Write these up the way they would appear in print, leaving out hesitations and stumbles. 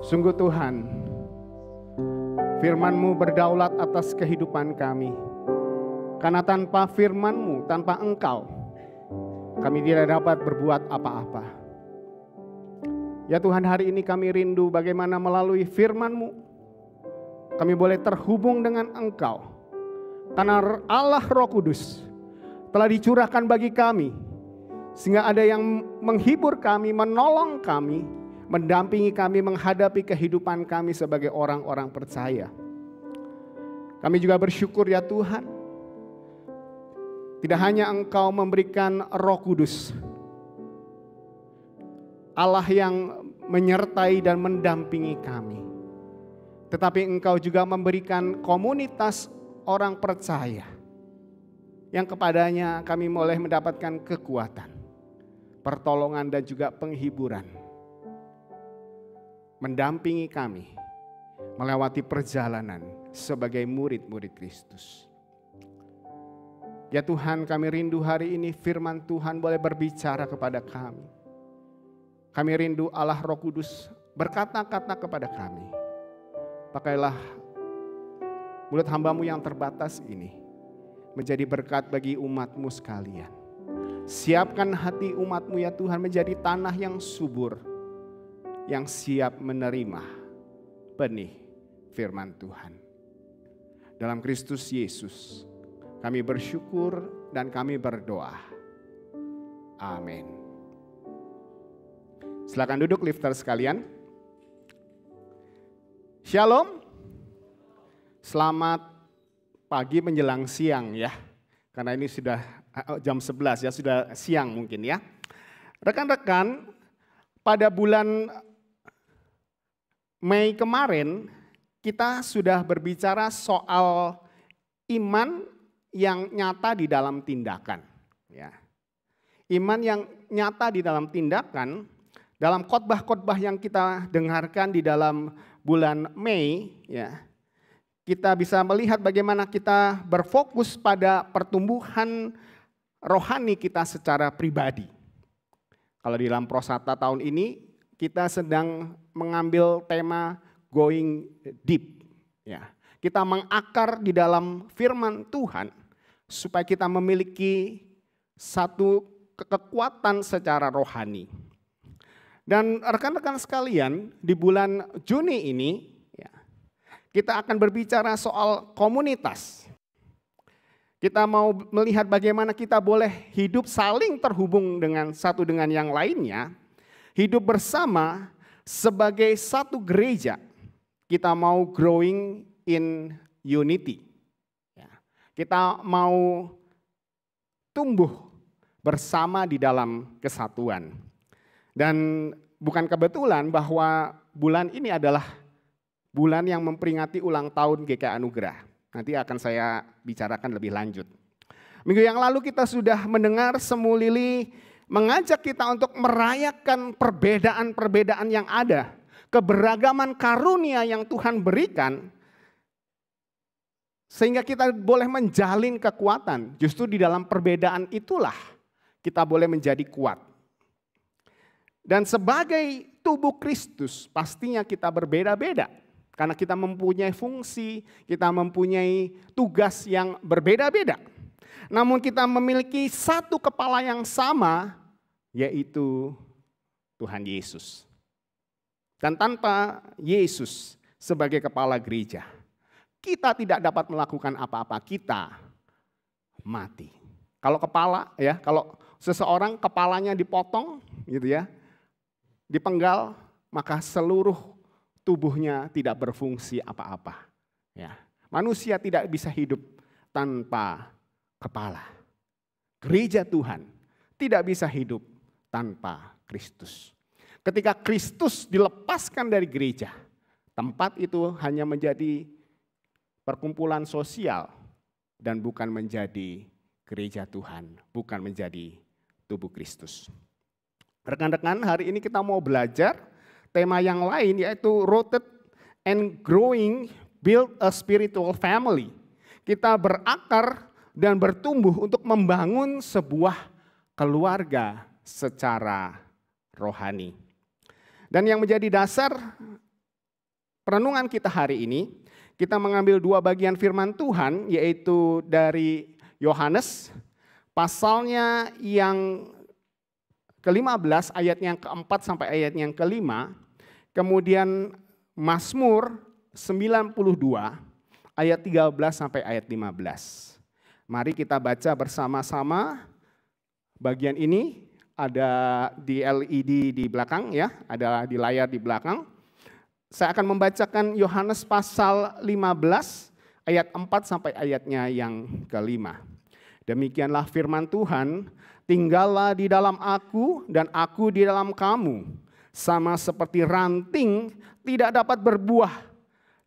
Sungguh Tuhan, firman-Mu berdaulat atas kehidupan kami. Karena tanpa firman-Mu, tanpa Engkau, kami tidak dapat berbuat apa-apa. Ya Tuhan, hari ini kami rindu bagaimana melalui firman-Mu kami boleh terhubung dengan Engkau. Karena Allah Roh Kudus telah dicurahkan bagi kami, sehingga ada yang menghibur kami, menolong kami, mendampingi kami menghadapi kehidupan kami sebagai orang-orang percaya. Kami juga bersyukur ya Tuhan, tidak hanya Engkau memberikan Roh Kudus, Allah yang menyertai dan mendampingi kami, tetapi Engkau juga memberikan komunitas orang percaya yang kepadanya kami boleh mendapatkan kekuatan, pertolongan dan juga penghiburan, mendampingi kami melewati perjalanan sebagai murid-murid Kristus. Ya Tuhan, kami rindu hari ini firman Tuhan boleh berbicara kepada kami. Kami rindu Allah Roh Kudus berkata-kata kepada kami. Pakailah mulut hamba-Mu yang terbatas ini menjadi berkat bagi umat-Mu sekalian. Siapkan hati umat-Mu ya Tuhan menjadi tanah yang subur, yang siap menerima benih firman Tuhan. Dalam Kristus Yesus kami bersyukur dan kami berdoa. Amin. Silakan duduk lifter sekalian. Shalom. Selamat pagi menjelang siang ya. Karena ini sudah jam 11 ya, sudah siang mungkin ya. Rekan-rekan, pada bulan Mei kemarin kita sudah berbicara soal iman yang nyata di dalam tindakan. Ya. Iman yang nyata di dalam tindakan, dalam khotbah-khotbah yang kita dengarkan di dalam bulan Mei, ya, kita bisa melihat bagaimana kita berfokus pada pertumbuhan rohani kita secara pribadi. Kalau di dalam Prosata tahun ini kita sedang mengambil tema going deep. Ya. Kita mengakar di dalam firman Tuhan supaya kita memiliki satu kekuatan secara rohani. Dan rekan-rekan sekalian, di bulan Juni ini ya, kita akan berbicara soal komunitas. Kita mau melihat bagaimana kita boleh hidup saling terhubung dengan satu dengan yang lainnya, hidup bersama sebagai satu gereja. Kita mau growing in unity. Ya. Kita mau tumbuh bersama di dalam kesatuan. Dan bukan kebetulan bahwa bulan ini adalah bulan yang memperingati ulang tahun GKI Anugerah. Nanti akan saya bicarakan lebih lanjut. Minggu yang lalu kita sudah mendengar Semu Lili mengajak kita untuk merayakan perbedaan-perbedaan yang ada. Keberagaman karunia yang Tuhan berikan. Sehingga kita boleh menjalin kekuatan. Justru di dalam perbedaan itulah kita boleh menjadi kuat. Dan sebagai tubuh Kristus pastinya kita berbeda-beda. Karena kita mempunyai fungsi, kita mempunyai tugas yang berbeda-beda. Namun kita memiliki satu kepala yang sama, yaitu Tuhan Yesus. Dan tanpa Yesus sebagai kepala gereja, kita tidak dapat melakukan apa-apa, kita mati. Kalau kepala ya, kalau seseorang kepalanya dipotong gitu ya, dipenggal, maka seluruh tubuhnya tidak berfungsi apa-apa. Ya. Manusia tidak bisa hidup tanpa kepala. Gereja Tuhan tidak bisa hidup tanpa Kristus. Ketika Kristus dilepaskan dari gereja, tempat itu hanya menjadi perkumpulan sosial dan bukan menjadi gereja Tuhan, bukan menjadi tubuh Kristus. Rekan-rekan, hari ini kita mau belajar tema yang lain, yaitu Rooted and Growing, Build a Spiritual Family. Kita berakar dan bertumbuh untuk membangun sebuah keluarga secara rohani. Dan yang menjadi dasar perenungan kita hari ini, kita mengambil 2 bagian firman Tuhan, yaitu dari Yohanes, pasalnya yang ke-15, ayat yang ke-4 sampai ayat yang ke-5, kemudian Mazmur 92, ayat 13 sampai ayat 15. Mari kita baca bersama-sama bagian ini, ada di LED di belakang ya, ada di layar di belakang. Saya akan membacakan Yohanes pasal 15 ayat 4 sampai ayatnya yang ke-5. Demikianlah firman Tuhan, tinggallah di dalam aku dan aku di dalam kamu. Sama seperti ranting tidak dapat berbuah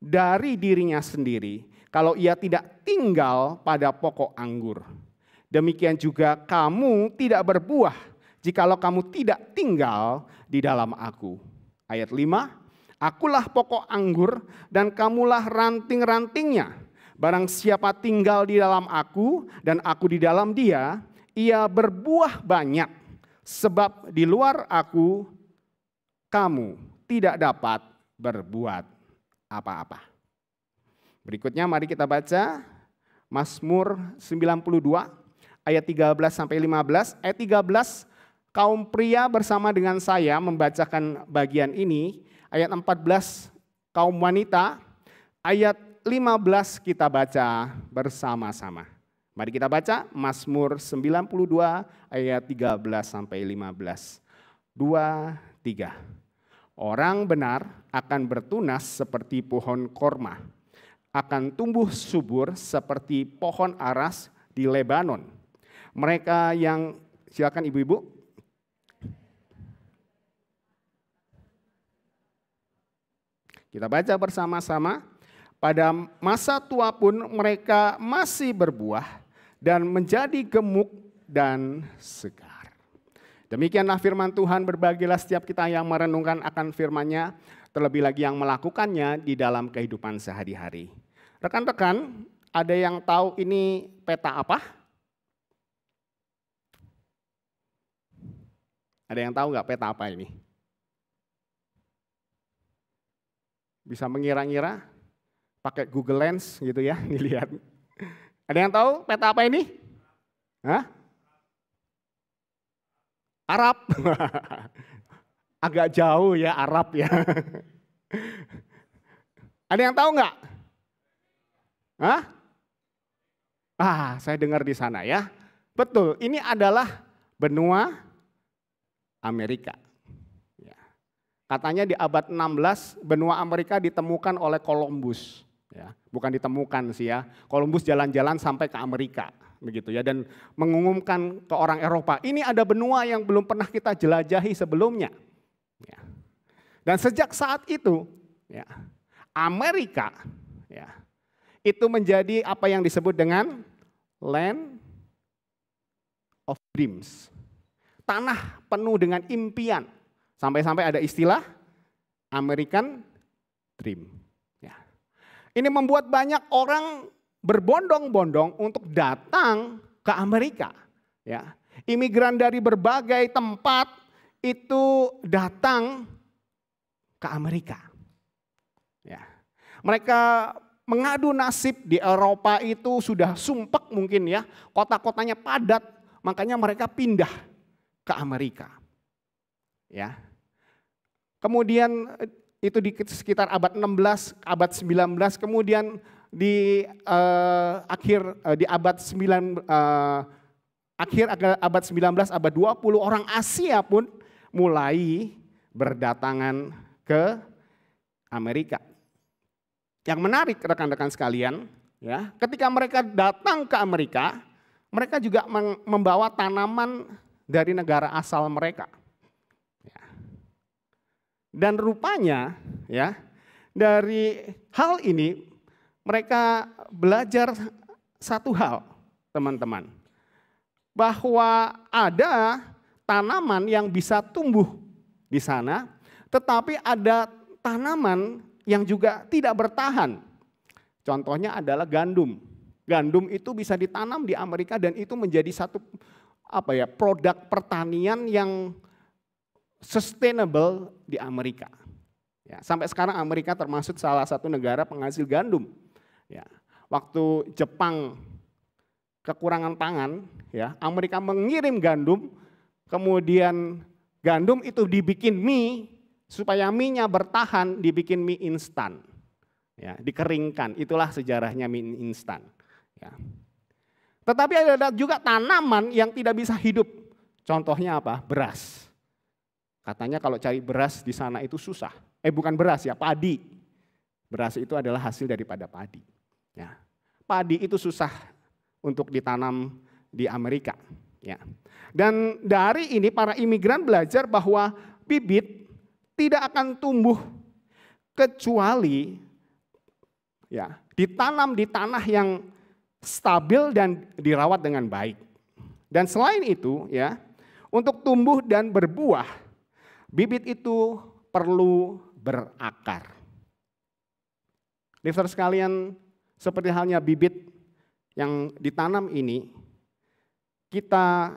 dari dirinya sendiri kalau ia tidak tinggal pada pokok anggur. Demikian juga kamu tidak berbuah jikalau kamu tidak tinggal di dalam aku. Ayat 5. Akulah pokok anggur dan kamulah ranting-rantingnya. Barang siapa tinggal di dalam aku dan aku di dalam dia, ia berbuah banyak. Sebab di luar aku, kamu tidak dapat berbuat apa-apa. Berikutnya mari kita baca Mazmur 92 ayat 13 sampai 15. Ayat 13, kaum pria bersama dengan saya membacakan bagian ini. Ayat 14, kaum wanita. Ayat 15 kita baca bersama-sama. Mari kita baca Mazmur 92 ayat 13 sampai 15. 2, 3. Orang benar akan bertunas seperti pohon korma, akan tumbuh subur seperti pohon aras di Lebanon. Mereka yang, silakan ibu-ibu. Kita baca bersama-sama. Pada masa tua pun mereka masih berbuah dan menjadi gemuk dan segar. Demikianlah firman Tuhan, berbahagialah setiap kita yang merenungkan akan firman-Nya, terlebih lagi yang melakukannya di dalam kehidupan sehari-hari. Rekan-rekan, ada yang tahu ini peta apa? Ada yang tahu nggak peta apa ini? Bisa mengira-ngira, pakai Google Lens gitu ya, dilihat. Ada yang tahu peta apa ini? Hah? Arab. Agak jauh ya Arab ya. Ada yang tahu nggak? Hah? Saya dengar di sana ya. Betul, ini adalah benua Amerika. Katanya di abad 16 benua Amerika ditemukan oleh Columbus. Ya, bukan ditemukan sih ya. Columbus jalan-jalan sampai ke Amerika, begitu ya, dan mengumumkan ke orang Eropa, ini ada benua yang belum pernah kita jelajahi sebelumnya. Ya. Dan sejak saat itu, ya, Amerika, ya, itu menjadi apa yang disebut dengan Land of Dreams, tanah penuh dengan impian. Sampai-sampai ada istilah American Dream. Ya. Ini membuat banyak orang berbondong-bondong untuk datang ke Amerika. Ya. Imigran dari berbagai tempat itu datang ke Amerika. Ya. Mereka mengadu nasib di Eropa itu sudah sumpek mungkin ya. Kota-kotanya padat, makanya mereka pindah ke Amerika. Ya. Kemudian itu di sekitar abad 16, abad 19, kemudian di abad 9, akhir abad 19, abad 20 orang Asia pun mulai berdatangan ke Amerika. Yang menarik rekan-rekan sekalian, ya, ketika mereka datang ke Amerika, mereka juga membawa tanaman dari negara asal mereka. Dan rupanya ya, dari hal ini mereka belajar satu hal, teman-teman. Bahwa ada tanaman yang bisa tumbuh di sana, tetapi ada tanaman yang juga tidak bertahan. Contohnya adalah gandum. Gandum itu bisa ditanam di Amerika dan itu menjadi satu produk pertanian yang sustainable di Amerika. Ya, sampai sekarang Amerika termasuk salah satu negara penghasil gandum. Ya, waktu Jepang kekurangan pangan, ya, Amerika mengirim gandum, kemudian gandum itu dibikin mie, supaya mie-nya bertahan, dibikin mie instan. Ya, dikeringkan, itulah sejarahnya mie instan. Ya. Tetapi ada juga tanaman yang tidak bisa hidup. Contohnya apa? Beras. Katanya kalau cari beras di sana itu susah. Bukan beras ya, padi. Beras itu adalah hasil daripada padi. Ya. Padi itu susah untuk ditanam di Amerika. Ya. Dan dari ini para imigran belajar bahwa bibit tidak akan tumbuh kecuali ya, ditanam di tanah yang stabil dan dirawat dengan baik. Dan selain itu ya, untuk tumbuh dan berbuah, bibit itu perlu berakar. Listener sekalian, seperti halnya bibit yang ditanam ini, kita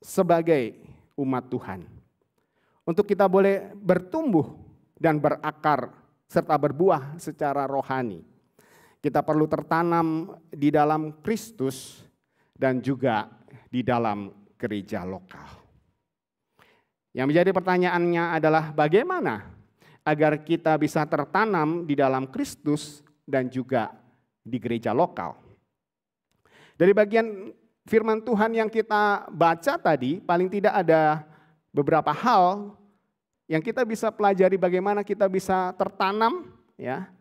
sebagai umat Tuhan, untuk kita boleh bertumbuh dan berakar serta berbuah secara rohani, kita perlu tertanam di dalam Kristus dan juga di dalam gereja lokal. Yang menjadi pertanyaannya adalah bagaimana agar kita bisa tertanam di dalam Kristus dan juga di gereja lokal. Dari bagian firman Tuhan yang kita baca tadi, paling tidak ada beberapa hal yang kita bisa pelajari bagaimana kita bisa tertanam ya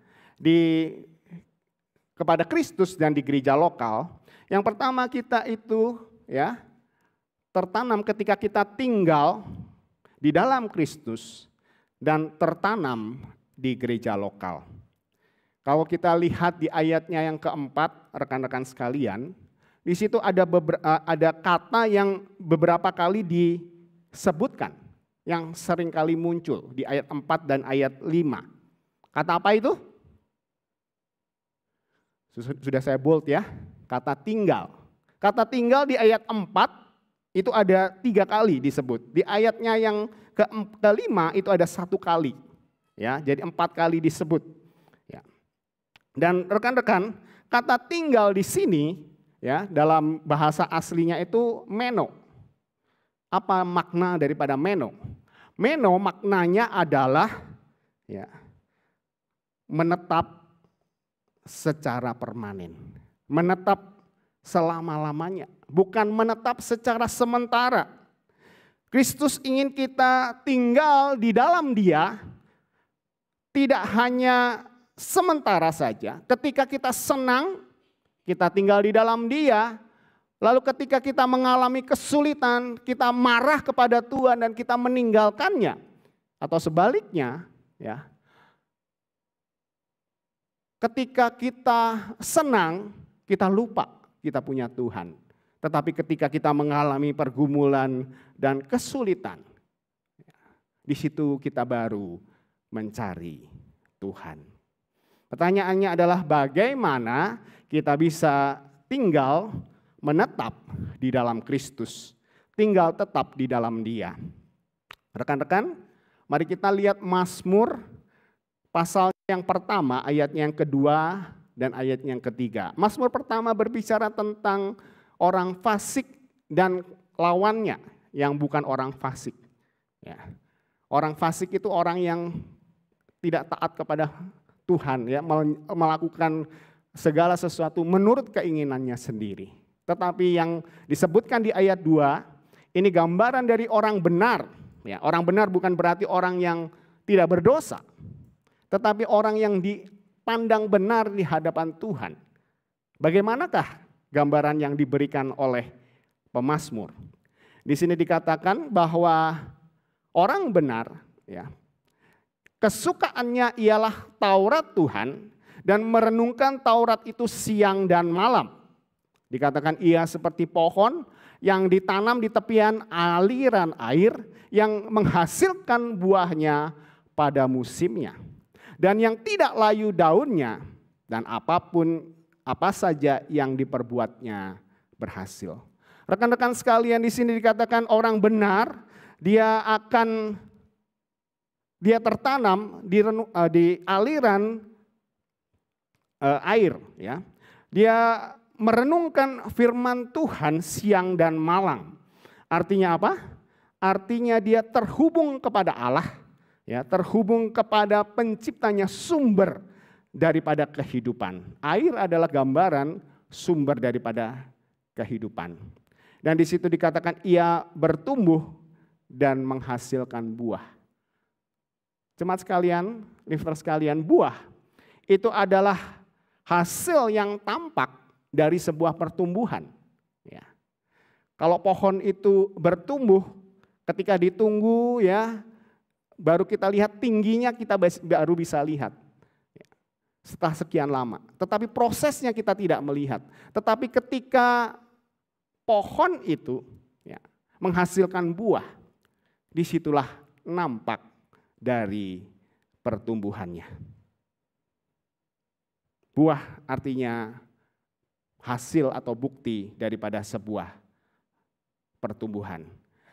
kepada Kristus dan di gereja lokal. Yang pertama kita itu ya tertanam ketika kita tinggal di dalam Kristus dan tertanam di gereja lokal. Kalau kita lihat di ayatnya yang keempat, rekan-rekan sekalian, di situ ada kata yang beberapa kali disebutkan, yang sering kali muncul di ayat 4 dan ayat 5. Kata apa itu? Sudah saya bold ya, kata tinggal. Kata tinggal di ayat 4 itu ada 3 kali disebut. Di ayatnya yang kelima itu ada 1 kali. Ya, jadi 4 kali disebut. Ya. Dan rekan-rekan, kata tinggal di sini ya dalam bahasa aslinya itu meno. Apa makna daripada meno? Meno maknanya adalah ya, menetap secara permanen. Menetap selama-lamanya. Bukan menetap secara sementara. Kristus ingin kita tinggal di dalam Dia, tidak hanya sementara saja. Ketika kita senang, kita tinggal di dalam Dia. Lalu ketika kita mengalami kesulitan, kita marah kepada Tuhan dan kita meninggalkannya. Atau sebaliknya, ya. Ketika kita senang, kita lupa kita punya Tuhan. Tetapi ketika kita mengalami pergumulan dan kesulitan, di situ kita baru mencari Tuhan. Pertanyaannya adalah bagaimana kita bisa tinggal menetap di dalam Kristus, tinggal tetap di dalam Dia. Rekan-rekan, mari kita lihat Mazmur pasal yang pertama, ayatnya yang kedua dan ayat yang ketiga. Mazmur pertama berbicara tentang orang fasik dan lawannya yang bukan orang fasik. Ya. Orang fasik itu orang yang tidak taat kepada Tuhan, ya, melakukan segala sesuatu menurut keinginannya sendiri. Tetapi yang disebutkan di ayat 2, ini gambaran dari orang benar. Ya, orang benar bukan berarti orang yang tidak berdosa, tetapi orang yang dipandang benar di hadapan Tuhan. Bagaimanakah gambaran yang diberikan oleh pemazmur? Di sini dikatakan bahwa orang benar, ya, kesukaannya ialah Taurat Tuhan dan merenungkan Taurat itu siang dan malam. Dikatakan ia seperti pohon yang ditanam di tepian aliran air yang menghasilkan buahnya pada musimnya. Dan yang tidak layu daunnya dan apa saja yang diperbuatnya berhasil. Rekan-rekan sekalian, di sini dikatakan orang benar, dia akan dia tertanam di aliran air, ya. Dia merenungkan firman Tuhan siang dan malam. Artinya apa? Artinya dia terhubung kepada Allah, ya, terhubung kepada penciptanya, sumber daripada kehidupan. Air adalah gambaran sumber daripada kehidupan. Dan di situ dikatakan ia bertumbuh dan menghasilkan buah. Jemaat sekalian, listener sekalian, buah itu adalah hasil yang tampak dari sebuah pertumbuhan. Ya. Kalau pohon itu bertumbuh, ketika ditunggu, ya, baru kita lihat tingginya, kita baru bisa lihat. Ya. Setelah sekian lama. Tetapi prosesnya kita tidak melihat. Tetapi ketika pohon itu, ya, menghasilkan buah, disitulah nampak dari pertumbuhannya. Buah artinya hasil atau bukti daripada sebuah pertumbuhan.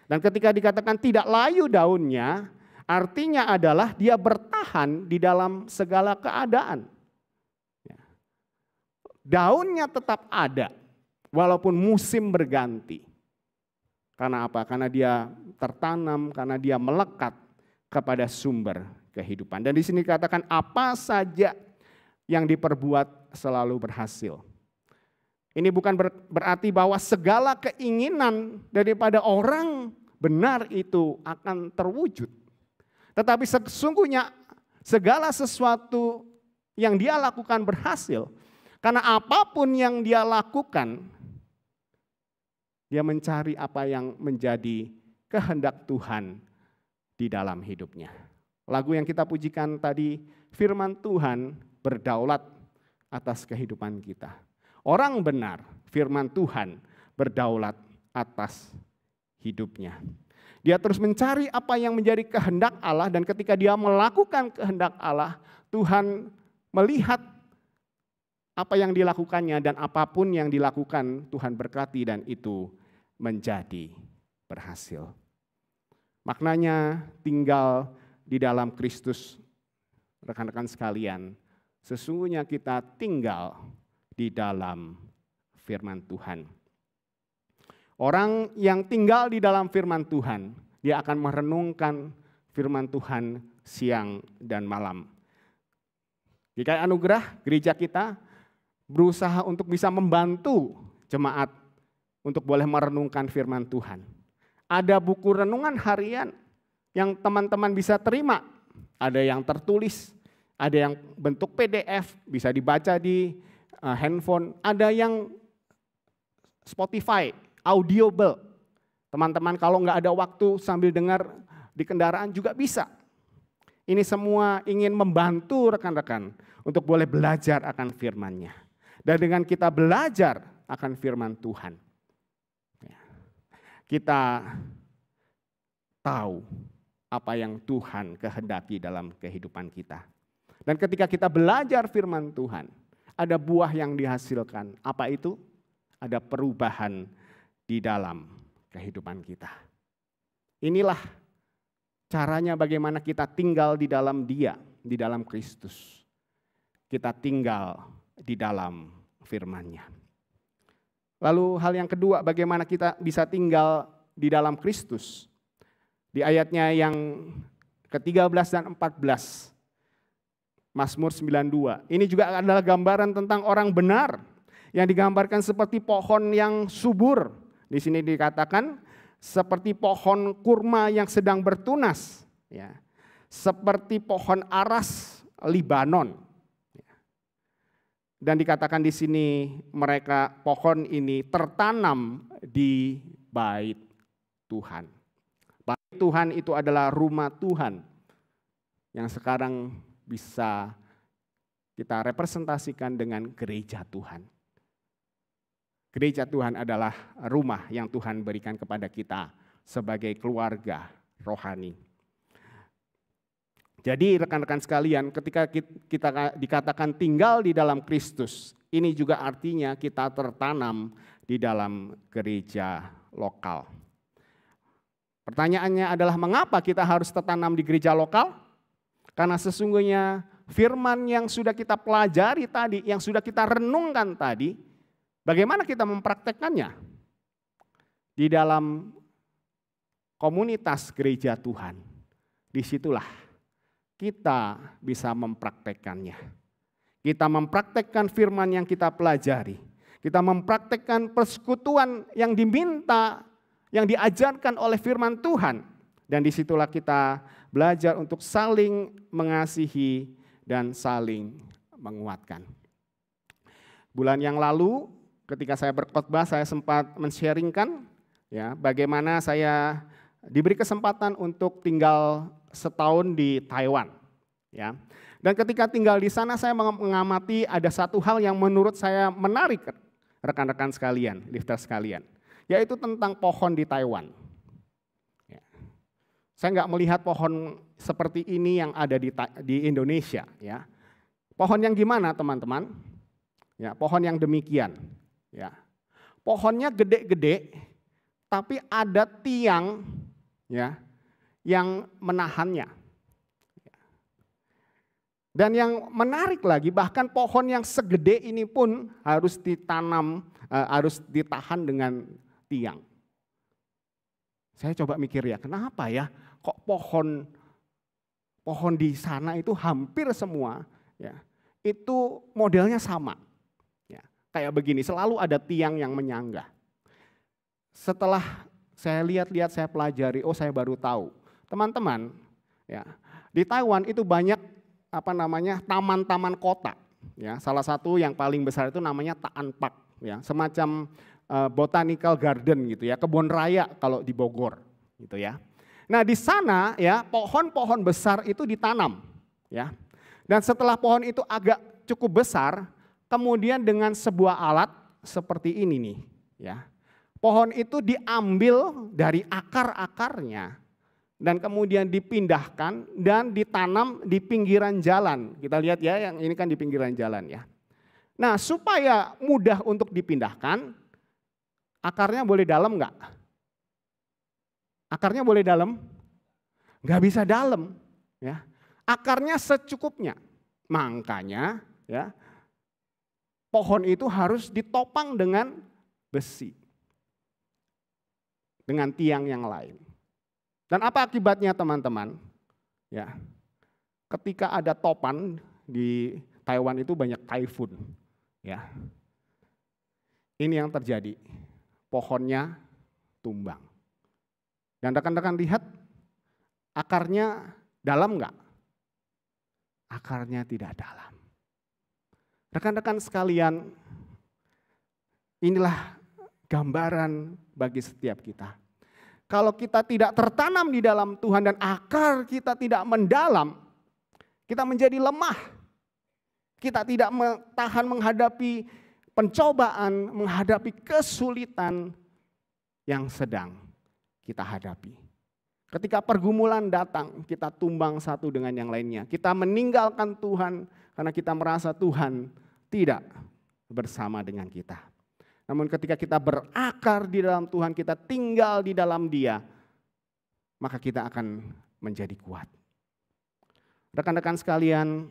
Dan ketika dikatakan tidak layu daunnya, artinya adalah dia bertahan di dalam segala keadaan. Daunnya tetap ada walaupun musim berganti. Karena apa? Karena dia tertanam, karena dia melekat kepada sumber kehidupan. Dan di sini dikatakan apa saja yang diperbuat selalu berhasil. Ini bukan berarti bahwa segala keinginan daripada orang benar itu akan terwujud. Tetapi sesungguhnya segala sesuatu yang dia lakukan berhasil. Karena apapun yang dia lakukan, dia mencari apa yang menjadi kehendak Tuhan di dalam hidupnya. Lagu yang kita pujikan tadi, firman Tuhan berdaulat atas kehidupan kita. Orang benar, firman Tuhan berdaulat atas hidupnya. Dia terus mencari apa yang menjadi kehendak Allah, dan ketika dia melakukan kehendak Allah, Tuhan melihat apa yang dilakukannya, dan apapun yang dilakukan Tuhan berkati dan itu menjadi berhasil. Maknanya tinggal di dalam Kristus, rekan-rekan sekalian, sesungguhnya kita tinggal di dalam firman Tuhan. Orang yang tinggal di dalam firman Tuhan, dia akan merenungkan firman Tuhan siang dan malam. GKI Anugerah, gereja kita berusaha untuk bisa membantu jemaat untuk boleh merenungkan firman Tuhan. Ada buku renungan harian yang teman-teman bisa terima. Ada yang tertulis, ada yang bentuk PDF, bisa dibaca di handphone. Ada yang Spotify, Audible. Teman-teman kalau nggak ada waktu sambil dengar di kendaraan juga bisa. Ini semua ingin membantu rekan-rekan untuk boleh belajar akan firman-Nya. Dan dengan kita belajar akan firman Tuhan, kita tahu apa yang Tuhan kehendaki dalam kehidupan kita. Dan ketika kita belajar firman Tuhan, ada buah yang dihasilkan. Apa itu? Ada perubahan di dalam kehidupan kita. Inilah caranya bagaimana kita tinggal di dalam Dia, di dalam Kristus. Kita tinggal di dalam firman-Nya. Lalu hal yang kedua, bagaimana kita bisa tinggal di dalam Kristus. Di ayatnya yang ke-13 dan 14, Mazmur 92. Ini juga adalah gambaran tentang orang benar yang digambarkan seperti pohon yang subur. Di sini dikatakan seperti pohon kurma yang sedang bertunas, ya. Seperti pohon aras Libanon. Dan dikatakan di sini mereka pohon ini tertanam di bait Tuhan. Bait Tuhan itu adalah rumah Tuhan yang sekarang bisa kita representasikan dengan gereja Tuhan. Gereja Tuhan adalah rumah yang Tuhan berikan kepada kita sebagai keluarga rohani. Jadi rekan-rekan sekalian, ketika kita dikatakan tinggal di dalam Kristus, ini juga artinya kita tertanam di dalam gereja lokal. Pertanyaannya adalah mengapa kita harus tertanam di gereja lokal? Karena sesungguhnya firman yang sudah kita pelajari tadi, yang sudah kita renungkan tadi, bagaimana kita mempraktekkannya di dalam komunitas gereja Tuhan. Disitulah kita bisa mempraktekkannya. Kita mempraktekkan firman yang kita pelajari. Kita mempraktekkan persekutuan yang diminta, yang diajarkan oleh firman Tuhan. Dan disitulah kita belajar untuk saling mengasihi dan saling menguatkan. Bulan yang lalu ketika saya berkhotbah, saya sempat men-sharingkan ya, bagaimana saya diberi kesempatan untuk tinggal setahun di Taiwan. Ya. Dan ketika tinggal di sana saya mengamati ada satu hal yang menurut saya menarik rekan-rekan sekalian, lifter sekalian, yaitu tentang pohon di Taiwan. Ya. Saya nggak melihat pohon seperti ini yang ada di Indonesia. Ya. Pohon yang gimana teman-teman? Ya, pohon yang demikian. Ya. Pohonnya gede-gede, tapi ada tiang ya, yang menahannya. Dan yang menarik lagi, bahkan pohon yang segede ini pun harus ditanam, harus ditahan dengan tiang. Saya coba mikir ya, kenapa ya kok pohon di sana itu hampir semua ya, itu modelnya sama. Ya, kayak begini, selalu ada tiang yang menyanggah. Setelah saya lihat-lihat, saya pelajari, oh saya baru tahu. Teman-teman, ya, di Taiwan itu banyak taman-taman kota. Ya, salah satu yang paling besar itu namanya Taan Park, ya, semacam botanical garden gitu ya, kebun raya kalau di Bogor gitu ya. Nah, di sana ya pohon-pohon besar itu ditanam ya. Dan setelah pohon itu agak cukup besar, kemudian dengan sebuah alat seperti ini nih ya. Pohon itu diambil dari akar-akarnya dan kemudian dipindahkan dan ditanam di pinggiran jalan. Kita lihat ya, yang ini kan di pinggiran jalan ya. Nah, supaya mudah untuk dipindahkan, akarnya boleh dalam enggak? Akarnya boleh dalam? Enggak bisa dalam, ya. Akarnya secukupnya. Makanya, ya, pohon itu harus ditopang dengan besi, dengan tiang yang lain. Dan apa akibatnya teman-teman? Ya, ketika ada topan di Taiwan itu banyak typhoon. Ya, ini yang terjadi. Pohonnya tumbang. Dan rekan-rekan lihat akarnya dalam enggak? Akarnya tidak dalam. Rekan-rekan sekalian, inilah gambaran bagi setiap kita. Kalau kita tidak tertanam di dalam Tuhan dan akar kita tidak mendalam, kita menjadi lemah. Kita tidak tahan menghadapi pencobaan, menghadapi kesulitan yang sedang kita hadapi. Ketika pergumulan datang, kita tumbang satu dengan yang lainnya. Kita meninggalkan Tuhan karena kita merasa Tuhan tidak bersama dengan kita. Namun ketika kita berakar di dalam Tuhan, kita tinggal di dalam Dia, maka kita akan menjadi kuat. Rekan-rekan sekalian,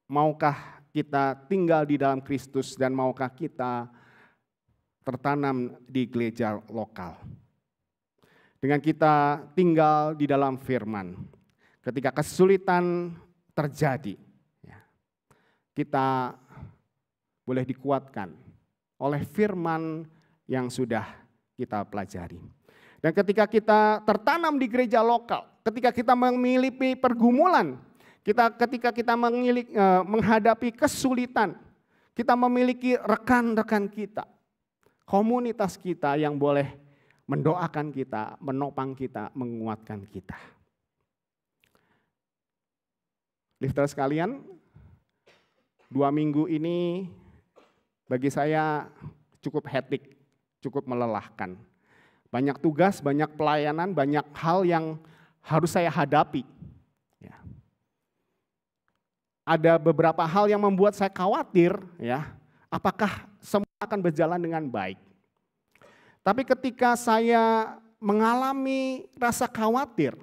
maukah kita tinggal di dalam Kristus dan maukah kita tertanam di gereja lokal? Dengan kita tinggal di dalam firman, ketika kesulitan terjadi, kita boleh dikuatkan oleh firman yang sudah kita pelajari. Dan ketika kita tertanam di gereja lokal, ketika kita memiliki pergumulan, ketika kita menghadapi kesulitan, kita memiliki rekan-rekan kita, komunitas kita yang boleh mendoakan kita, menopang kita, menguatkan kita. Lifter sekalian, 2 minggu ini bagi saya cukup hektik, cukup melelahkan. Banyak tugas, banyak pelayanan, banyak hal yang harus saya hadapi. Ya. Ada beberapa hal yang membuat saya khawatir, ya, apakah semua akan berjalan dengan baik. Tapi ketika saya mengalami rasa khawatir,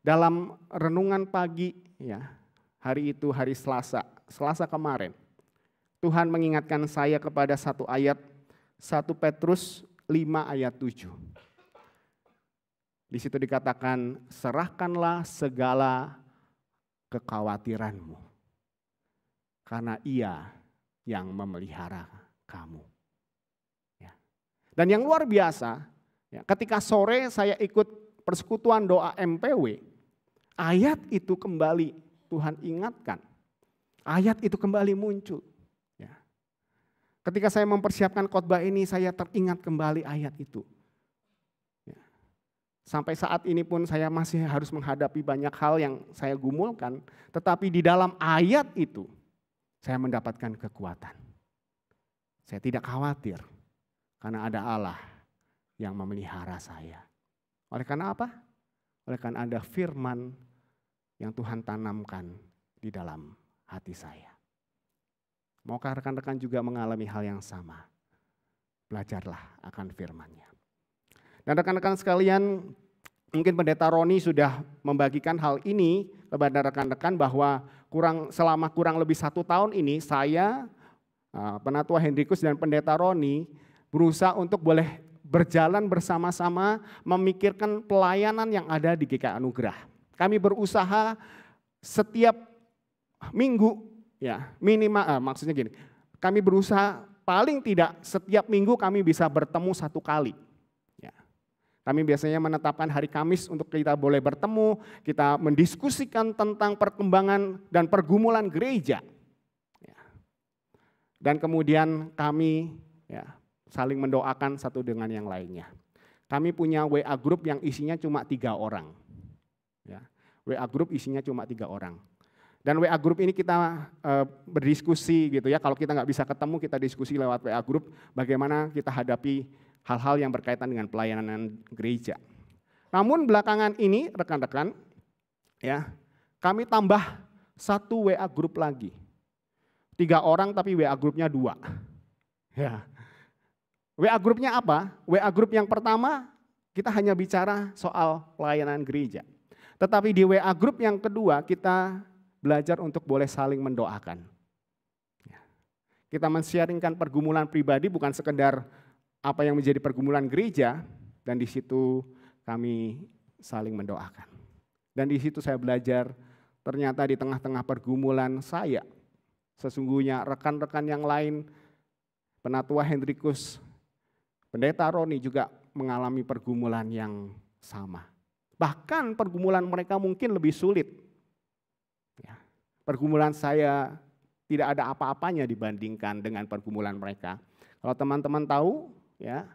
Dalam renungan pagi ya, hari itu hari Selasa kemarin, Tuhan mengingatkan saya kepada satu ayat 1 Petrus 5 ayat 7. Di situ dikatakan, serahkanlah segala kekhawatiranmu, karena Ia yang memelihara kamu. Ya. Dan yang luar biasa, ya, ketika sore saya ikut persekutuan doa MPW, ayat itu kembali Tuhan ingatkan. Ayat itu kembali muncul. Ya. Ketika saya mempersiapkan khotbah ini, saya teringat kembali ayat itu. Ya. Sampai saat ini pun saya masih harus menghadapi banyak hal yang saya gumulkan. Tetapi di dalam ayat itu, saya mendapatkan kekuatan. Saya tidak khawatir, karena ada Allah yang memelihara saya. Oleh karena apa? Oleh karena ada firman yang Tuhan tanamkan di dalam hati saya. Maukah rekan-rekan juga mengalami hal yang sama? Belajarlah akan firman-Nya. Dan rekan-rekan sekalian, mungkin Pendeta Roni sudah membagikan hal ini kepada rekan-rekan bahwa selama kurang lebih 1 tahun ini saya, Penatua Hendrikus dan Pendeta Roni berusaha untuk boleh berjalan bersama-sama memikirkan pelayanan yang ada di GKI Anugerah. Kami berusaha setiap minggu, ya minimal, maksudnya gini, kami berusaha paling tidak setiap minggu kami bisa bertemu 1 kali. Ya. Kami biasanya menetapkan hari Kamis untuk kita boleh bertemu, kita mendiskusikan tentang perkembangan dan pergumulan gereja. Ya. Dan kemudian kami saling mendoakan satu dengan yang lainnya. Kami punya WA group yang isinya cuma 3 orang. Ya, WA group isinya cuma 3 orang. Dan WA group ini kita berdiskusi gitu ya. Kalau kita nggak bisa ketemu, kita diskusi lewat WA group bagaimana kita hadapi hal-hal yang berkaitan dengan pelayanan gereja. Namun belakangan ini rekan-rekan, ya kami tambah 1 WA group lagi. 3 orang tapi WA grupnya 2. Ya. WA grupnya apa? WA grup yang pertama kita hanya bicara soal pelayanan gereja. Tetapi di WA grup yang kedua kita belajar untuk boleh saling mendoakan. Kita men-sharingkan pergumulan pribadi bukan sekedar apa yang menjadi pergumulan gereja, dan di situ kami saling mendoakan. Dan di situ saya belajar ternyata di tengah-tengah pergumulan saya, sesungguhnya rekan-rekan yang lain, Penatua Hendrikus, Pendeta Roni juga mengalami pergumulan yang sama. Bahkan pergumulan mereka mungkin lebih sulit. Ya, pergumulan saya tidak ada apa-apanya dibandingkan dengan pergumulan mereka. Kalau teman-teman tahu, ya,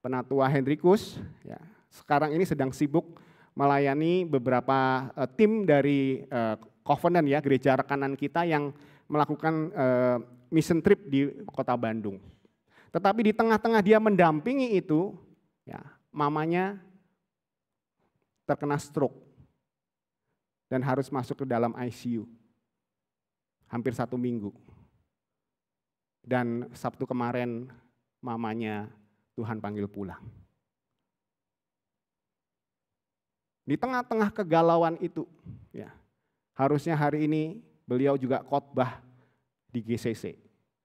Penatua Hendrikus ya, sekarang ini sedang sibuk melayani beberapa tim dari Covenant ya, gereja rekanan kita yang melakukan mission trip di Kota Bandung. Tetapi di tengah-tengah dia mendampingi itu, ya, mamanya terkena stroke dan harus masuk ke dalam ICU hampir 1 minggu. Dan Sabtu kemarin mamanya Tuhan panggil pulang. Di tengah-tengah kegalauan itu, ya, harusnya hari ini beliau juga khotbah di GCC.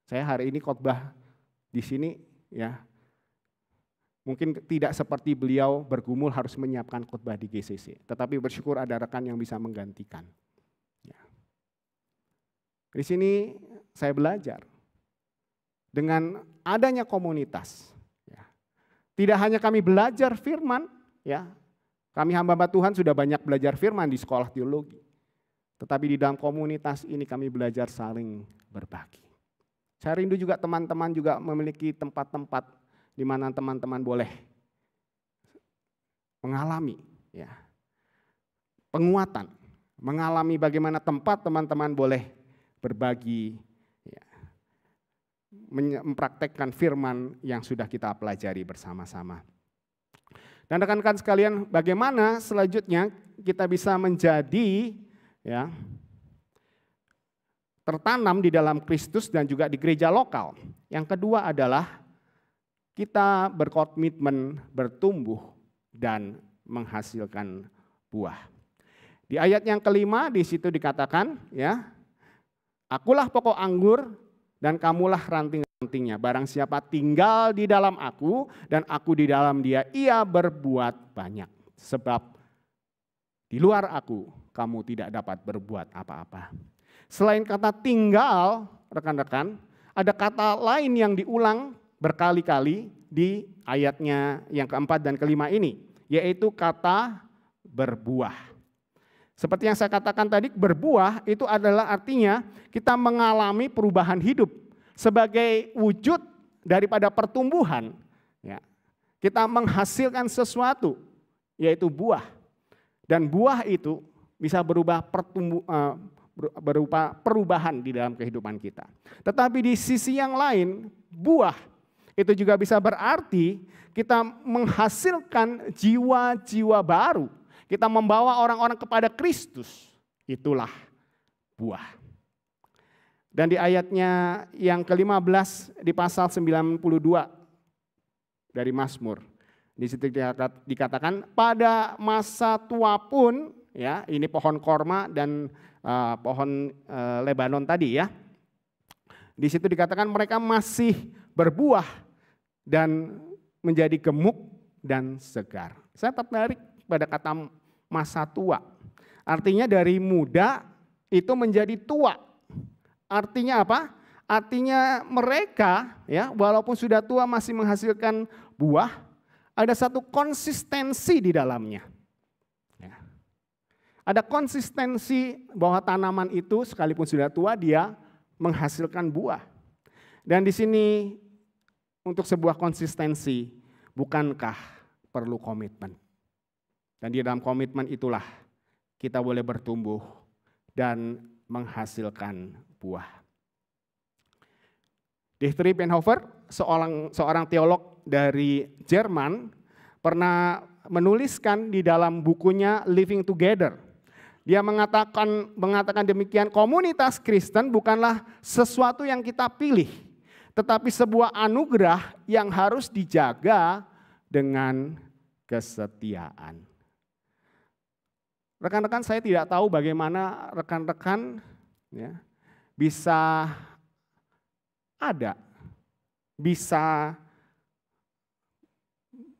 Saya hari ini khotbah di sini, ya, mungkin tidak seperti beliau bergumul harus menyiapkan khotbah di GCC, tetapi bersyukur ada rekan yang bisa menggantikan. Ya. Di sini saya belajar dengan adanya komunitas. Ya. Tidak hanya kami belajar firman, ya, kami hamba Tuhan sudah banyak belajar firman di sekolah teologi, tetapi di dalam komunitas ini kami belajar saling berbagi. Saya rindu juga teman-teman juga memiliki tempat-tempat di mana teman-teman boleh mengalami, ya, penguatan, mengalami bagaimana tempat teman-teman boleh berbagi, ya, mempraktekkan firman yang sudah kita pelajari bersama-sama. Dan rekan-rekan sekalian, bagaimana selanjutnya kita bisa menjadi, ya, tertanam di dalam Kristus dan juga di gereja lokal. Yang kedua adalah kita berkomitmen bertumbuh dan menghasilkan buah. Di ayat yang kelima di situ dikatakan ya, akulah pokok anggur dan kamulah ranting-rantingnya. Barang siapa tinggal di dalam aku dan aku di dalam dia, ia berbuat banyak. Sebab di luar aku kamu tidak dapat berbuat apa-apa. Selain kata tinggal, rekan-rekan, ada kata lain yang diulang berkali-kali di ayatnya yang keempat dan kelima ini, yaitu kata berbuah. Seperti yang saya katakan tadi, berbuah itu adalah artinya kita mengalami perubahan hidup sebagai wujud daripada pertumbuhan. Ya, kita menghasilkan sesuatu, yaitu buah. Dan buah itu bisa berupa perubahan di dalam kehidupan kita. Tetapi di sisi yang lain, buah itu juga bisa berarti kita menghasilkan jiwa-jiwa baru. Kita membawa orang-orang kepada Kristus, itulah buah. Dan di ayatnya yang ke-15 di pasal 92 dari Mazmur, di situ dikatakan pada masa tua pun, ya ini pohon korma dan pohon Lebanon tadi ya. Di situ dikatakan mereka masih berbuah dan menjadi gemuk dan segar. Saya tertarik pada kata masa tua. Artinya dari muda itu menjadi tua. Artinya apa? Artinya mereka ya walaupun sudah tua masih menghasilkan buah, ada satu konsistensi di dalamnya. Ya. Ada konsistensi bahwa tanaman itu sekalipun sudah tua dia menghasilkan buah. Dan di sini untuk sebuah konsistensi bukankah perlu komitmen? Dan di dalam komitmen itulah kita boleh bertumbuh dan menghasilkan buah. Dietrich Bonhoeffer, seorang teolog dari Jerman, pernah menuliskan di dalam bukunya Living Together. Dia mengatakan demikian, komunitas Kristen bukanlah sesuatu yang kita pilih, tetapi sebuah anugerah yang harus dijaga dengan kesetiaan. Rekan-rekan, saya tidak tahu bagaimana rekan-rekan ya, bisa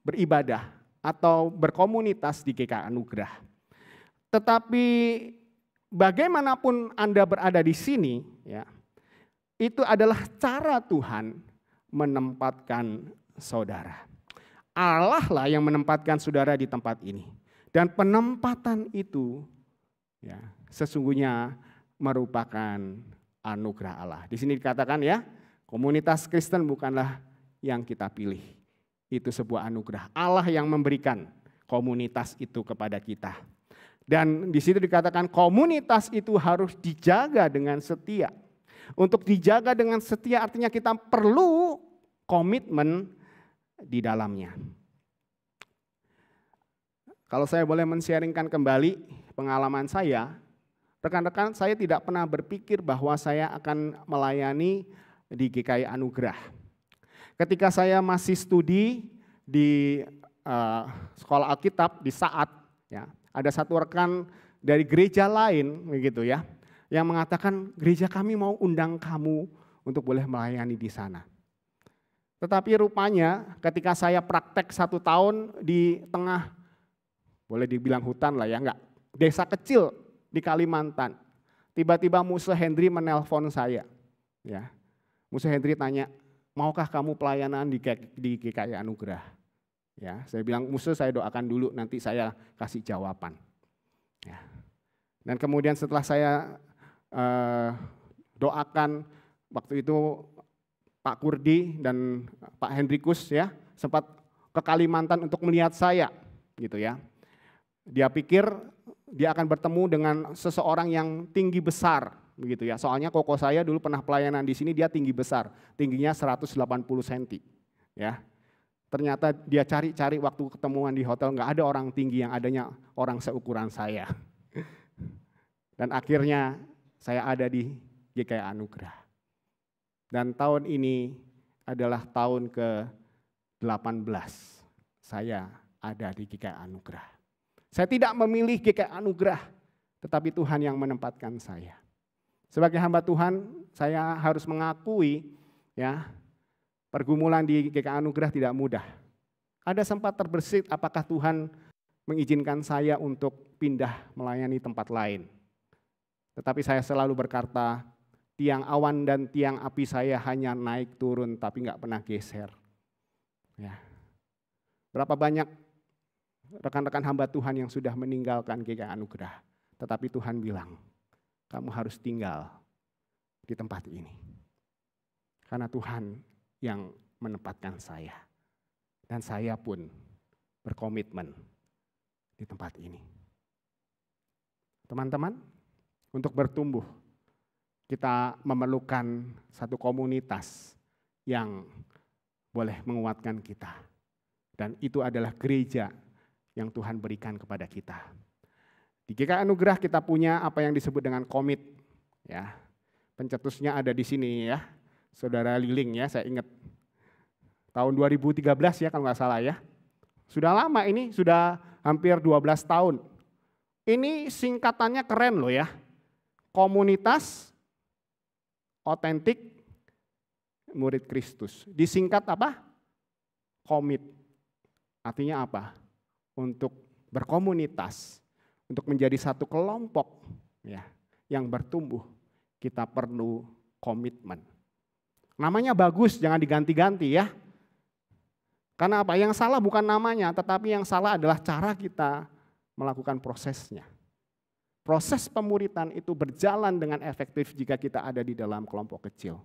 beribadah atau berkomunitas di GKI Anugerah. Tetapi bagaimanapun Anda berada di sini, ya, itu adalah cara Tuhan menempatkan saudara. Allah lah yang menempatkan saudara di tempat ini. Dan penempatan itu ya, sesungguhnya merupakan anugerah Allah. Di sini dikatakan ya, komunitas Kristen bukanlah yang kita pilih. Itu sebuah anugerah. Allah yang memberikan komunitas itu kepada kita. Dan di situ dikatakan komunitas itu harus dijaga dengan setia. Untuk dijaga dengan setia artinya kita perlu komitmen di dalamnya. Kalau saya boleh men-sharingkan kembali pengalaman saya, rekan-rekan saya tidak pernah berpikir bahwa saya akan melayani di GKI Anugerah. Ketika saya masih studi di sekolah Alkitab di Saat, ya, ada satu rekan dari gereja lain begitu ya, yang mengatakan gereja kami mau undang kamu untuk boleh melayani di sana. Tetapi rupanya ketika saya praktek 1 tahun di tengah, boleh dibilang hutan lah ya, enggak, desa kecil di Kalimantan. Tiba-tiba Musa Hendri menelpon saya. Ya, Musa Hendri tanya, maukah kamu pelayanan di GKI Anugerah? Ya, saya bilang, Musa saya doakan dulu, nanti saya kasih jawaban. Ya. Dan kemudian setelah saya doakan, waktu itu Pak Kurdi dan Pak Hendrikus ya sempat ke Kalimantan untuk melihat saya, gitu ya. Dia pikir dia akan bertemu dengan seseorang yang tinggi besar, begitu ya. Soalnya koko saya dulu pernah pelayanan di sini, dia tinggi besar, tingginya 180 cm, ya. Ternyata dia cari-cari waktu ketemuan di hotel, nggak ada orang tinggi, yang adanya orang seukuran saya. Dan akhirnya saya ada di GKI Anugerah. Dan tahun ini adalah tahun ke-18 saya ada di GKI Anugerah. Saya tidak memilih GKI Anugerah, tetapi Tuhan yang menempatkan saya. Sebagai hamba Tuhan, saya harus mengakui ya, pergumulan di GKI Anugerah tidak mudah. Ada sempat terbersit apakah Tuhan mengizinkan saya untuk pindah melayani tempat lain. Tetapi saya selalu berkata, tiang awan dan tiang api saya hanya naik turun tapi nggak pernah geser. Ya. Berapa banyak rekan-rekan hamba Tuhan yang sudah meninggalkan GKI Anugerah. Tetapi Tuhan bilang, kamu harus tinggal di tempat ini. Karena Tuhan yang menempatkan saya. Dan saya pun berkomitmen di tempat ini. Teman-teman, untuk bertumbuh, kita memerlukan satu komunitas yang boleh menguatkan kita. Dan itu adalah gereja yang Tuhan berikan kepada kita. Di GKI Anugerah kita punya apa yang disebut dengan komit. Ya, pencetusnya ada di sini ya, Saudara Liling ya, saya ingat. Tahun 2013 ya kalau nggak salah ya. Sudah lama ini, sudah hampir 12 tahun. Ini singkatannya keren loh ya. Komunitas otentik murid Kristus. Disingkat apa? Komit. Artinya apa? Untuk berkomunitas, untuk menjadi satu kelompok ya, yang bertumbuh, kita perlu komitmen. Namanya bagus, jangan diganti-ganti ya. Karena apa? Yang salah bukan namanya, tetapi yang salah adalah cara kita melakukan prosesnya. Proses pemuritan itu berjalan dengan efektif jika kita ada di dalam kelompok kecil.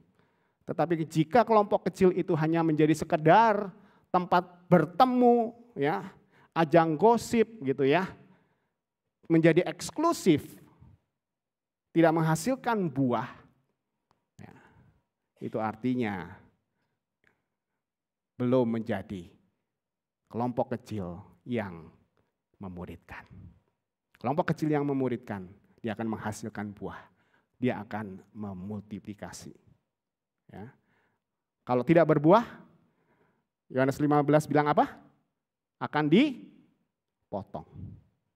Tetapi jika kelompok kecil itu hanya menjadi sekedar tempat bertemu, ya, ajang gosip gitu ya, menjadi eksklusif, tidak menghasilkan buah, ya, itu artinya belum menjadi kelompok kecil yang memuridkan. Kelompok kecil yang memuridkan, dia akan menghasilkan buah. Dia akan memultiplikasi. Ya. Kalau tidak berbuah, Yohanes 15 bilang apa? Akan dipotong.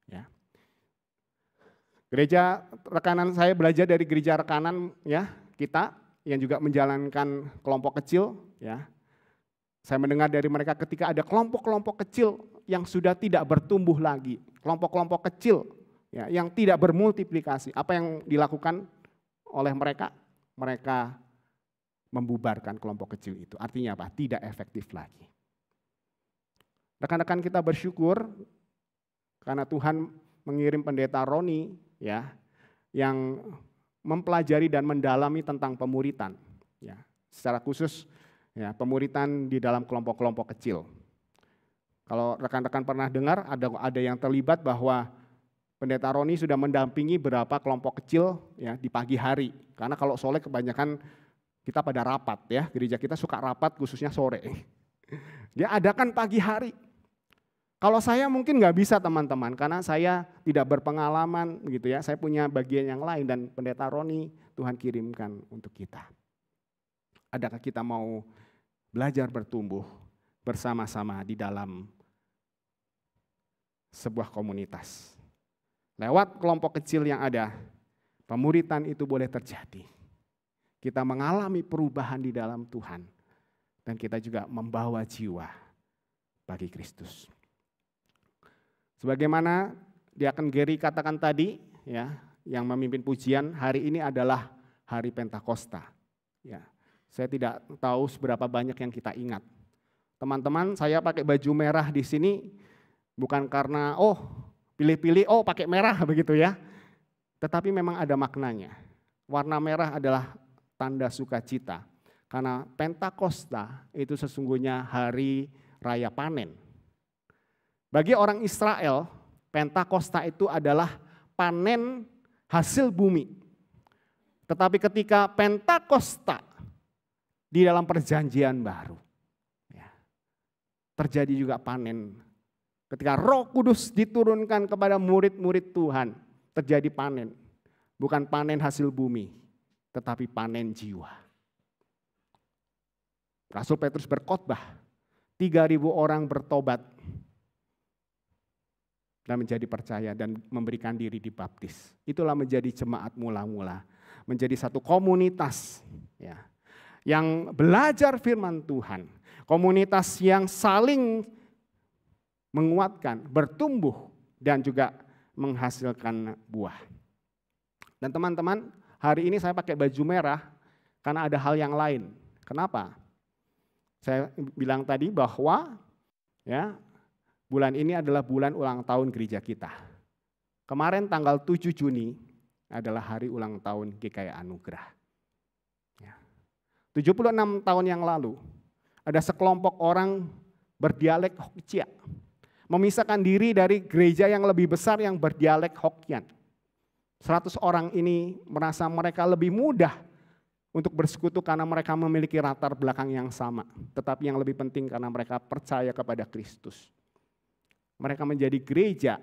Ya. Gereja rekanan saya belajar dari gereja rekanan ya kita yang juga menjalankan kelompok kecil. Ya. Saya mendengar dari mereka ketika ada kelompok-kelompok kecil yang sudah tidak bertumbuh lagi, kelompok-kelompok kecil ya, yang tidak bermultiplikasi. Apa yang dilakukan oleh mereka? Mereka membubarkan kelompok kecil itu. Artinya apa? Tidak efektif lagi. Rekan-rekan kita bersyukur karena Tuhan mengirim pendeta Roni ya, yang mempelajari dan mendalami tentang pemuritan. Ya, secara khusus ya, pemuritan di dalam kelompok-kelompok kecil. Kalau rekan-rekan pernah dengar ada yang terlibat bahwa pendeta Roni sudah mendampingi beberapa kelompok kecil ya di pagi hari. Karena kalau sore kebanyakan kita pada rapat ya, gereja kita suka rapat khususnya sore. Dia adakan pagi hari. Kalau saya mungkin nggak bisa teman-teman, karena saya tidak berpengalaman gitu ya. Saya punya bagian yang lain dan pendeta Roni Tuhan kirimkan untuk kita. Adakah kita mau belajar bertumbuh bersama-sama di dalam sebuah komunitas? Lewat kelompok kecil yang ada, pemuritan itu boleh terjadi. Kita mengalami perubahan di dalam Tuhan. Dan kita juga membawa jiwa bagi Kristus. Sebagaimana Diakon Gary katakan tadi, ya, yang memimpin pujian, hari ini adalah hari Pentakosta. Ya. Saya tidak tahu seberapa banyak yang kita ingat. Teman-teman, saya pakai baju merah di sini bukan karena pilih-pilih pakai merah begitu ya. Tetapi memang ada maknanya. Warna merah adalah tanda sukacita. Karena Pentakosta itu sesungguhnya hari raya panen. Bagi orang Israel, Pentakosta itu adalah panen hasil bumi. Tetapi ketika Pentakosta di dalam perjanjian baru, ya, terjadi juga panen. Ketika Roh Kudus diturunkan kepada murid-murid Tuhan, terjadi panen. Bukan panen hasil bumi, tetapi panen jiwa. Rasul Petrus berkhotbah, 3.000 orang bertobat. dan menjadi percaya dan memberikan diri dibaptis. Itulah menjadi jemaat mula-mula, menjadi satu komunitas ya, yang belajar firman Tuhan, komunitas yang saling menguatkan, bertumbuh dan juga menghasilkan buah. Dan teman-teman, hari ini saya pakai baju merah karena ada hal yang lain. Kenapa? Saya bilang tadi bahwa ya, bulan ini adalah bulan ulang tahun gereja kita. Kemarin tanggal 7 Juni adalah hari ulang tahun GKI Anugerah. 76 tahun yang lalu, ada sekelompok orang berdialek Hokkia, memisahkan diri dari gereja yang lebih besar yang berdialek Hokkien. 100 orang ini merasa mereka lebih mudah untuk bersekutu karena mereka memiliki latar belakang yang sama. Tetapi yang lebih penting karena mereka percaya kepada Kristus. Mereka menjadi gereja,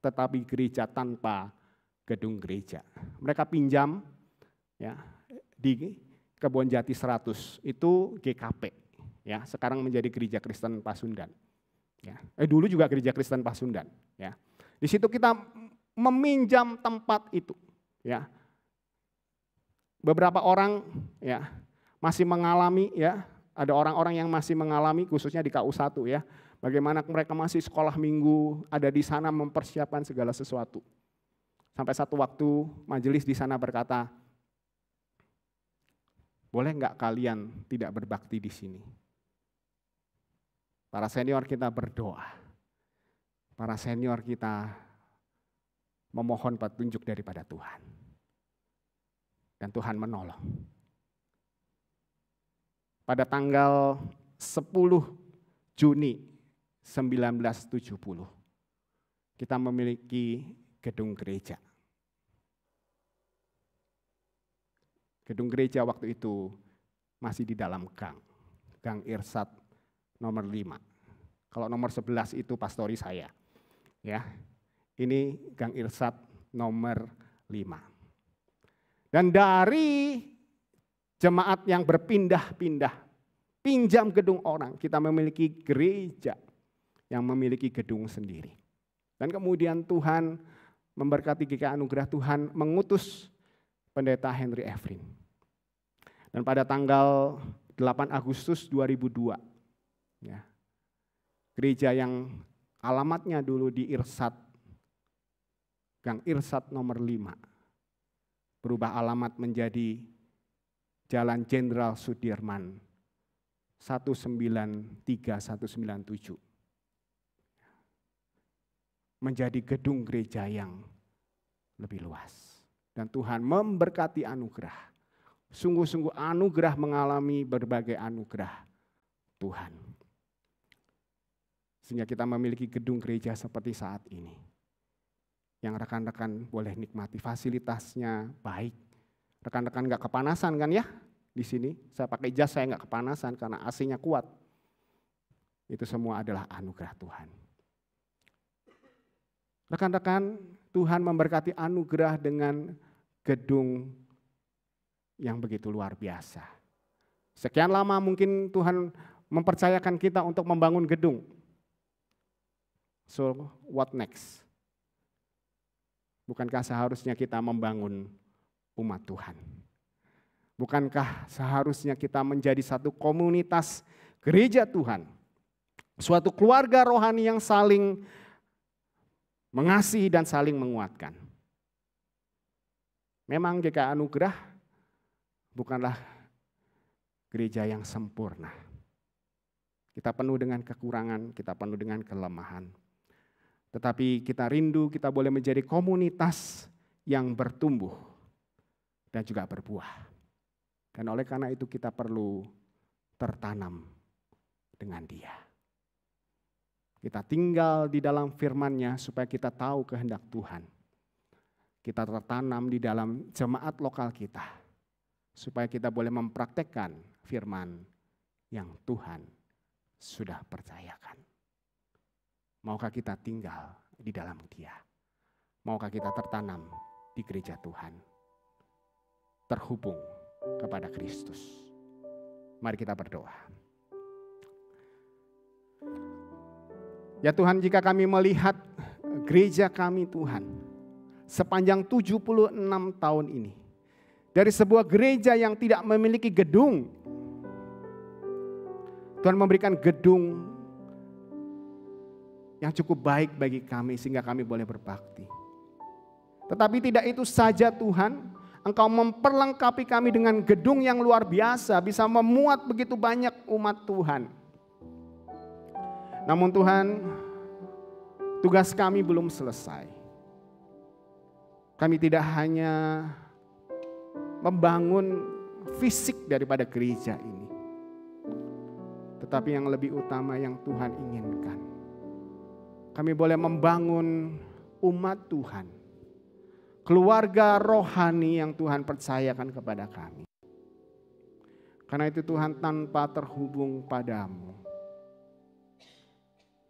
tetapi gereja tanpa gedung gereja. Mereka pinjam ya, di Kebon Jati 100, itu GKP. Ya, sekarang menjadi Gereja Kristen Pasundan. Ya, dulu juga Gereja Kristen Pasundan. Ya. Di situ kita meminjam tempat itu. Ya. Beberapa orang ya masih mengalami ya, ada orang-orang yang masih mengalami khususnya di KU1 ya. Bagaimana mereka masih sekolah minggu, ada di sana mempersiapkan segala sesuatu. Sampai satu waktu majelis di sana berkata, boleh nggak kalian tidak berbakti di sini? Para senior kita berdoa. Para senior kita memohon petunjuk daripada Tuhan. Dan Tuhan menolong. Pada tanggal 10 Juni 1970, kita memiliki gedung gereja. Gedung gereja waktu itu masih di dalam gang Irsat nomor 5. Kalau nomor 11 itu pastori saya. Ya. Ini gang Irsat nomor 5. Dan dari jemaat yang berpindah-pindah, pinjam gedung orang, kita memiliki gereja yang memiliki gedung sendiri. Dan kemudian Tuhan memberkati GKI Anugerah, Tuhan mengutus Pendeta Henry Efrin. Dan pada tanggal 8 Agustus 2002, ya, gereja yang alamatnya dulu di Irsat, Gang Irsat nomor 5, berubah alamat menjadi Jalan Jenderal Sudirman 193-197. Menjadi gedung gereja yang lebih luas. Dan Tuhan memberkati anugerah. Sungguh-sungguh anugerah mengalami berbagai anugerah Tuhan. Sehingga kita memiliki gedung gereja seperti saat ini. Yang rekan-rekan boleh nikmati fasilitasnya baik. Rekan-rekan gak kepanasan kan ya di sini. Saya pakai jas, saya gak kepanasan karena AC-nya kuat. Itu semua adalah anugerah Tuhan. Rekan-rekan, Tuhan memberkati anugerah dengan gedung yang begitu luar biasa. Sekian lama mungkin Tuhan mempercayakan kita untuk membangun gedung. So, what next? Bukankah seharusnya kita membangun umat Tuhan? Bukankah seharusnya kita menjadi satu komunitas gereja Tuhan? Suatu keluarga rohani yang saling mengasihi dan saling menguatkan. Memang GKI Anugerah bukanlah gereja yang sempurna. Kita penuh dengan kekurangan, kita penuh dengan kelemahan. Tetapi kita rindu kita boleh menjadi komunitas yang bertumbuh dan juga berbuah. Dan oleh karena itu kita perlu tertanam dengan Dia. Kita tinggal di dalam firman-Nya supaya kita tahu kehendak Tuhan. Kita tertanam di dalam jemaat lokal kita. Supaya kita boleh mempraktekkan firman yang Tuhan sudah percayakan. Maukah kita tinggal di dalam Dia? Maukah kita tertanam di gereja Tuhan? Terhubung kepada Kristus. Mari kita berdoa. Ya Tuhan, jika kami melihat gereja kami Tuhan, sepanjang 76 tahun ini, dari sebuah gereja yang tidak memiliki gedung, Tuhan memberikan gedung yang cukup baik bagi kami sehingga kami boleh berbakti. Tetapi tidak itu saja Tuhan, Engkau memperlengkapi kami dengan gedung yang luar biasa, bisa memuat begitu banyak umat Tuhan. Namun Tuhan, tugas kami belum selesai. Kami tidak hanya membangun fisik daripada gereja ini, tetapi yang lebih utama yang Tuhan inginkan, kami boleh membangun umat Tuhan, keluarga rohani yang Tuhan percayakan kepada kami. Karena itu Tuhan, tanpa terhubung padamu,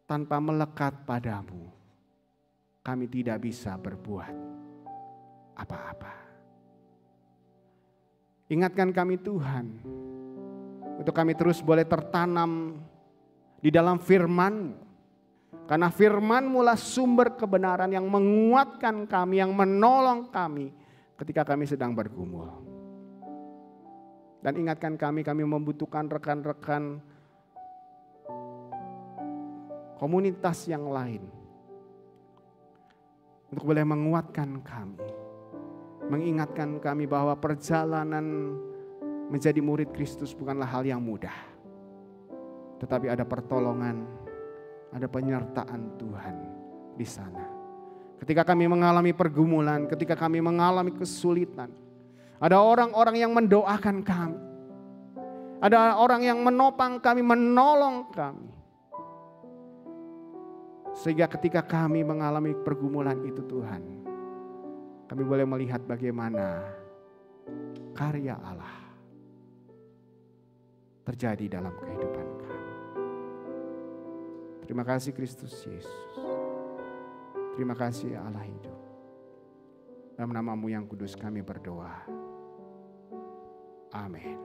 tanpa melekat padamu, kami tidak bisa berbuat apa-apa. Ingatkan kami Tuhan, untuk kami terus boleh tertanam di dalam firman-Mu. Karena firman-Mu lah sumber kebenaran yang menguatkan kami, yang menolong kami ketika kami sedang bergumul. Dan ingatkan kami membutuhkan rekan-rekan komunitas yang lain untuk boleh menguatkan kami, mengingatkan kami bahwa perjalanan menjadi murid Kristus bukanlah hal yang mudah, tetapi ada pertolongan, ada penyertaan Tuhan di sana. Ketika kami mengalami pergumulan, ketika kami mengalami kesulitan, ada orang-orang yang mendoakan kami, ada orang yang menopang kami, menolong kami. Sehingga ketika kami mengalami pergumulan itu Tuhan, kami boleh melihat bagaimana karya Allah terjadi dalam kehidupan kami. Terima kasih Kristus Yesus. Terima kasih Allah hidup. Dalam nama-Mu yang kudus kami berdoa. Amin.